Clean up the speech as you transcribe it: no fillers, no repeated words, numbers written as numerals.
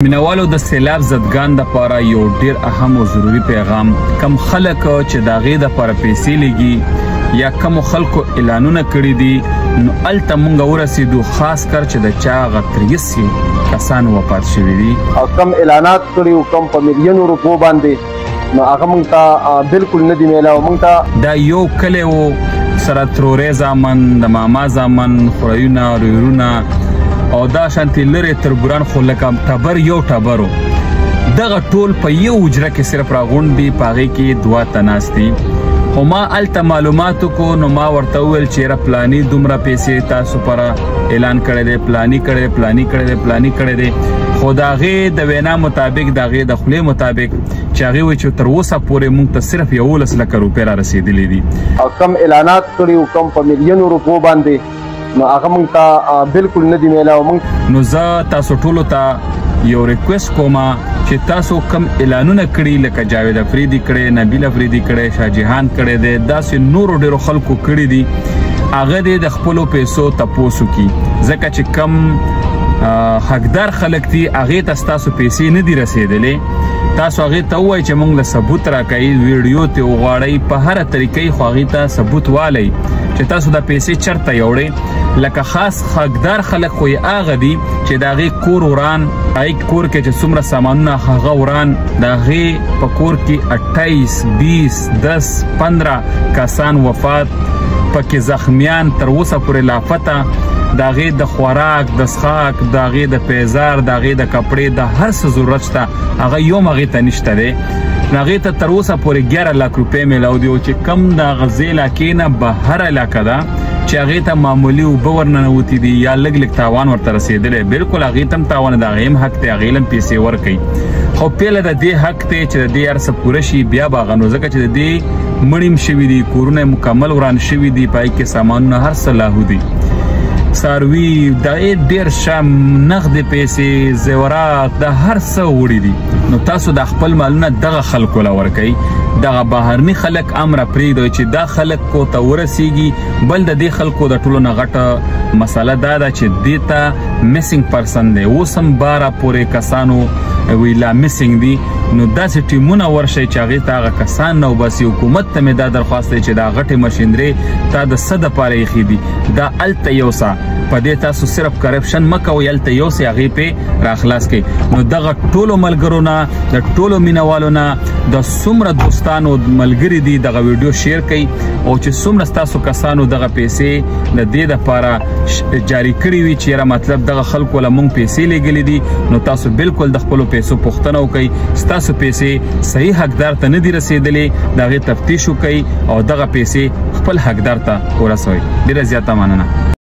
مینوالو د سیلاب زدګان د پاره یو ډیر اهم او ضروری پیغام کم خلک چې د غې د پاره پیسې لګي یا کم خلکو اعلانونه کړی دي نو الته مونږ ورسېدو خاص کر چې د چا غتریسي کسان وفات شوي دي او کم اعلانات کړي او کم په میلیونو روپو باندې نو هغه مونږ ته بالکل نه دی میلاو. مونږ ته دا یو کلی و سره ترورې زامن د ماما زامن خورایونه رویرونه او دا شانتي لري تر ګران خو لکه ټبر یو ټبرو دغه ټول په یو حجره کې صرف راغونډي پاغي کې دوا تناستي خو ما الته معلوماتو کو نو ما ورته ویل چې را پلاني دومره پیسې تاسو پر اعلان کړی دی پلاني کړی دی خو دا غي د وینا مطابق دا غي د خپل مطابق چې هغه و چې تر اوسه پورې مونږ ته صرف 1 لک روپیا را رسیدلې دي او کم اعلانات کړي او کم په میلیونو روپو باندې نو هغه مونږ ته بالکل نه دی میلاو. نو زه تاسو ټولو ته یو ریکوست کوم چې تاسو کم اعلانونه کړي لکه جاوید افریدي کړي نبیل افریدي کړي شاه جهان کړي دي داسې نورو ډیرو خلکو کړي دي هغه د خپلو پیسو تپوسو کی ځکه چې کم حقدار خلک دي هغه تاسو پیسې نه دي رسیدلې تاسو هغه ته وایي چې مونږ له ثبوت راکړئ ویډیو ته وغواړئ په هر طریقې خو هغه ته ثبوت والی چې تاسو د پیسې چرته یوړئ لکه خاص حقدار خلک خو یې هغه دي چې د هغې کور وران هغې کور کې چې څومره سامانونه هغه وران د هغې په کور کې 28 20 10 15 کسان وفات پکې زخمیان تر اوسه پورې لافته د هغې د خوراک د څښاک د هغې د پیزار د هغې د کپړې د هر څه ضرورت شته هغه یو هغې ته نشته دی هغې ته تر اوسه پورې 11 لک روپۍ میلاو دي او چې کم د غزې علاقې نه بهر علاقه ده چې هغې ته معمولي اوبه ورننوتي دي یا لږ تاوان ورته رسېدلی بالکل هغې ته هم تاوان د هغې هم حق دی هغې له هم پیسې ورکوي خو پیله د دې حق دی چې د دې هر څه پوره شي بیا به هغه نو ځکه چې د دې مړي هم شوي دي کورونه مکمل وران شوي دي په هغې کې سامانونه هر څه لاهو دي څاروي د ډېر شم نغدې پیسې زیورات د هر څه وړي دي نو تاسو د خپل مالونه دغه خلکو له ورکوئ دغه بهرني خلک امر پرېږدوئ چې دا خلکو ته ورسیږي بل د دې خلکو د ټولو نه غټه مسله دا ده چې دې ته میسنګ پرسن دی اوس هم 12 پورې کسانو ویلا میسنګ دي نو داسې ټیمونه ورشئ چې هغې ته هغه کسان نه وباسي حکومت ته مې دا درخواست دی چې دا غټې مشینرې تا د څه دپاره ایښي دي دا هلته یوسه په دې تاسو صرف کرپشن مه کوئ هلته یوسئ هغې پې راخلاص کړئ نو دغه ټولو ملګرو نه د ټولو مینوالو نه د څومره دوستانو ملګري دي دغه ویډیو شیر کړئ او چې څومره ستاسو کسانو دغه پیسې د دې دپاره جاري کړي وي چې یاره مطلب دغه خلکو له مونږ پیسې لیږلي دي نو تاسو بالکل د خپلو پیسو پوښتنه وکړئ ستاسو پیسې صحیح حقدار ته نه دي رسېدلې د هغې تفتیش وکړئ او دغه پیسې خپل حقدار ته ورسوئ ډېره زیاته مننه.